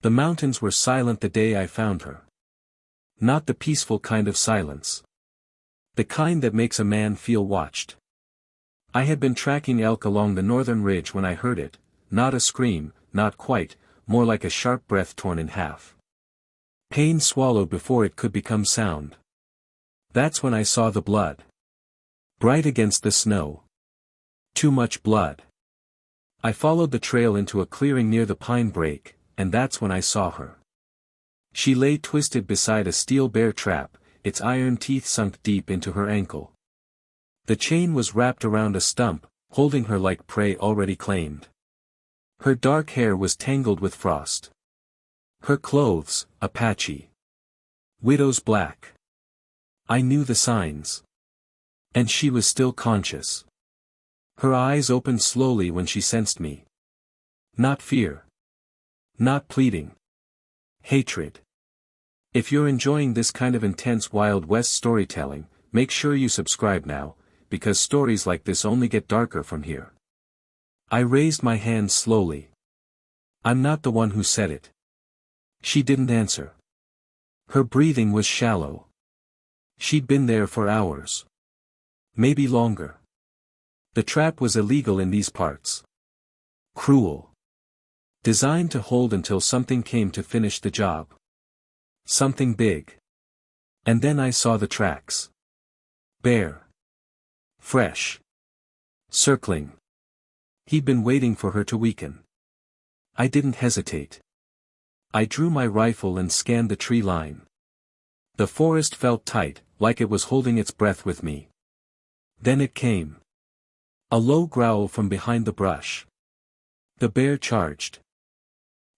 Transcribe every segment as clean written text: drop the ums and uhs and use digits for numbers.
The mountains were silent the day I found her. Not the peaceful kind of silence. The kind that makes a man feel watched. I had been tracking elk along the northern ridge when I heard it, not a scream, not quite, more like a sharp breath torn in half. Pain swallowed before it could become sound. That's when I saw the blood. Bright against the snow. Too much blood. I followed the trail into a clearing near the pine break, and that's when I saw her. She lay twisted beside a steel bear trap, its iron teeth sunk deep into her ankle. The chain was wrapped around a stump, holding her like prey already claimed. Her dark hair was tangled with frost. Her clothes, Apache. Widow's black. I knew the signs. And she was still conscious. Her eyes opened slowly when she sensed me. Not fear. Not pleading. Hatred. If you're enjoying this kind of intense Wild West storytelling, make sure you subscribe now, because stories like this only get darker from here. I raised my hand slowly. I'm not the one who said it. She didn't answer. Her breathing was shallow. She'd been there for hours. Maybe longer. The trap was illegal in these parts. Cruel. Designed to hold until something came to finish the job. Something big. And then I saw the tracks. Bare. Fresh. Circling. He'd been waiting for her to weaken. I didn't hesitate. I drew my rifle and scanned the tree line. The forest felt tight, like it was holding its breath with me. Then it came. A low growl from behind the brush. The bear charged.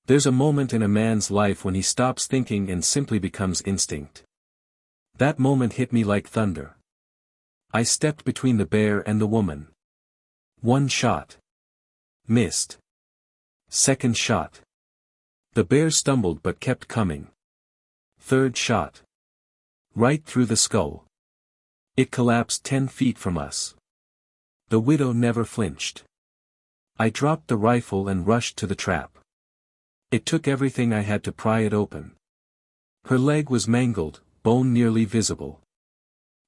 There's a moment in a man's life when he stops thinking and simply becomes instinct. That moment hit me like thunder. I stepped between the bear and the woman. One shot. Missed. Second shot. The bear stumbled but kept coming. Third shot. Right through the skull. It collapsed 10 feet from us. The widow never flinched. I dropped the rifle and rushed to the trap. It took everything I had to pry it open. Her leg was mangled, bone nearly visible.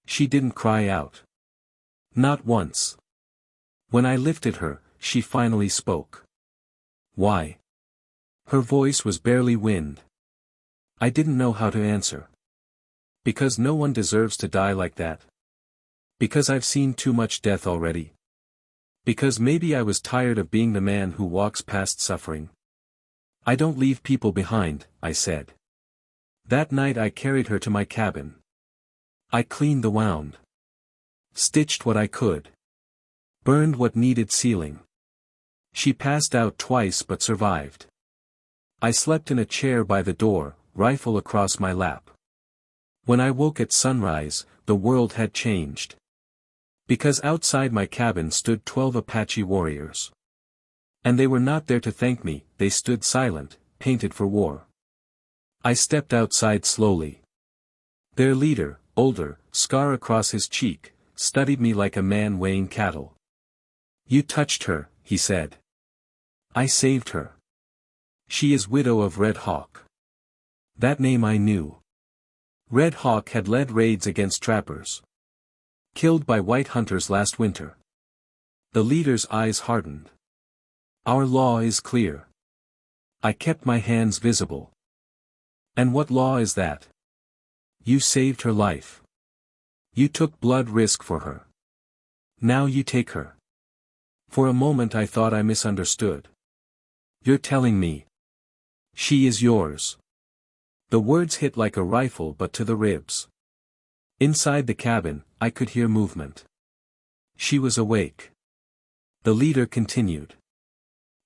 She didn't cry out. Not once. When I lifted her, she finally spoke. Why? Her voice was barely wind. I didn't know how to answer. Because no one deserves to die like that. Because I've seen too much death already. Because maybe I was tired of being the man who walks past suffering. I don't leave people behind, I said. That night I carried her to my cabin. I cleaned the wound. Stitched what I could. Burned what needed sealing. She passed out twice but survived. I slept in a chair by the door, rifle across my lap. When I woke at sunrise, the world had changed. Because outside my cabin stood 12 Apache warriors. And they were not there to thank me, they stood silent, painted for war. I stepped outside slowly. Their leader, older, scar across his cheek, studied me like a man weighing cattle. You touched her, he said. I saved her. She is widow of Red Hawk. That name I knew. Red Hawk had led raids against trappers. Killed by white hunters last winter. The leader's eyes hardened. Our law is clear. I kept my hands visible. And what law is that? You saved her life. You took blood risk for her. Now you take her. For a moment I thought I misunderstood. You're telling me. She is yours. The words hit like a rifle but to the ribs. Inside the cabin, I could hear movement. She was awake. The leader continued.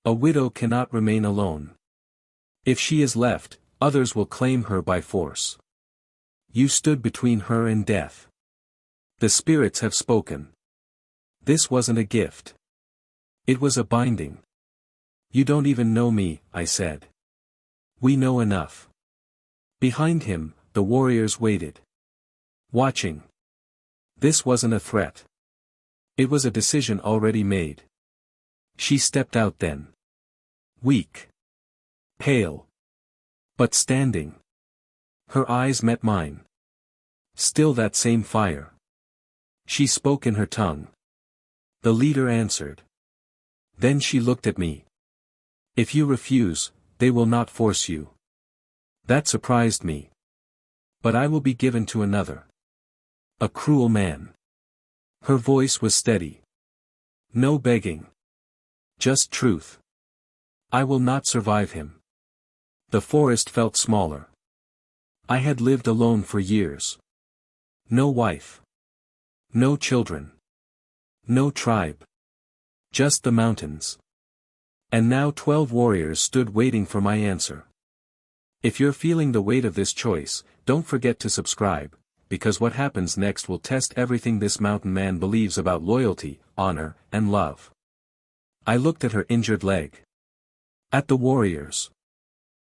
A widow cannot remain alone. If she is left, others will claim her by force. You stood between her and death. The spirits have spoken. This wasn't a gift. It was a binding. You don't even know me, I said. We know enough. Behind him, the warriors waited. Watching. This wasn't a threat. It was a decision already made. She stepped out then. Weak. Pale. But standing. Her eyes met mine. Still that same fire. She spoke in her tongue. The leader answered. Then she looked at me. If you refuse, they will not force you. That surprised me. But I will be given to another. A cruel man. Her voice was steady. No begging. Just truth. I will not survive him. The forest felt smaller. I had lived alone for years. No wife. No children. No tribe. Just the mountains. And now 12 warriors stood waiting for my answer. If you're feeling the weight of this choice, don't forget to subscribe, because what happens next will test everything this mountain man believes about loyalty, honor, and love. I looked at her injured leg. At the warriors.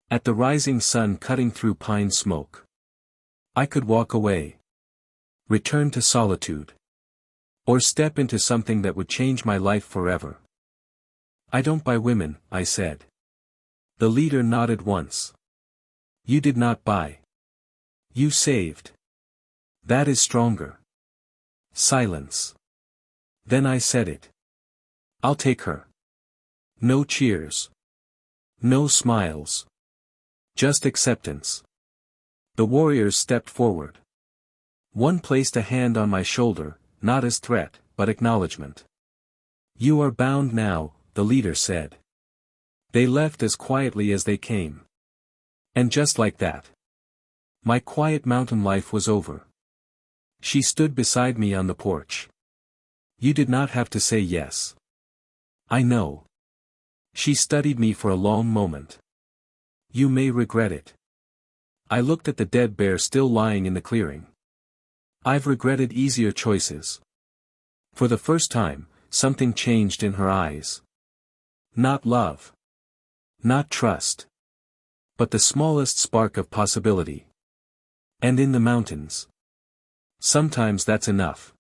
At the rising sun cutting through pine smoke. I could walk away. Return to solitude. Or step into something that would change my life forever. I don't buy women, I said. The leader nodded once. You did not buy. You saved. That is stronger. Silence. Then I said it. I'll take her. No cheers. No smiles. Just acceptance. The warriors stepped forward. One placed a hand on my shoulder, not as threat, but acknowledgement. You are bound now, the leader said. They left as quietly as they came. And just like that. My quiet mountain life was over. She stood beside me on the porch. You did not have to say yes. I know. She studied me for a long moment. You may regret it. I looked at the dead bear still lying in the clearing. I've regretted easier choices. For the first time, something changed in her eyes. Not love. Not trust. But the smallest spark of possibility. And in the mountains. Sometimes that's enough.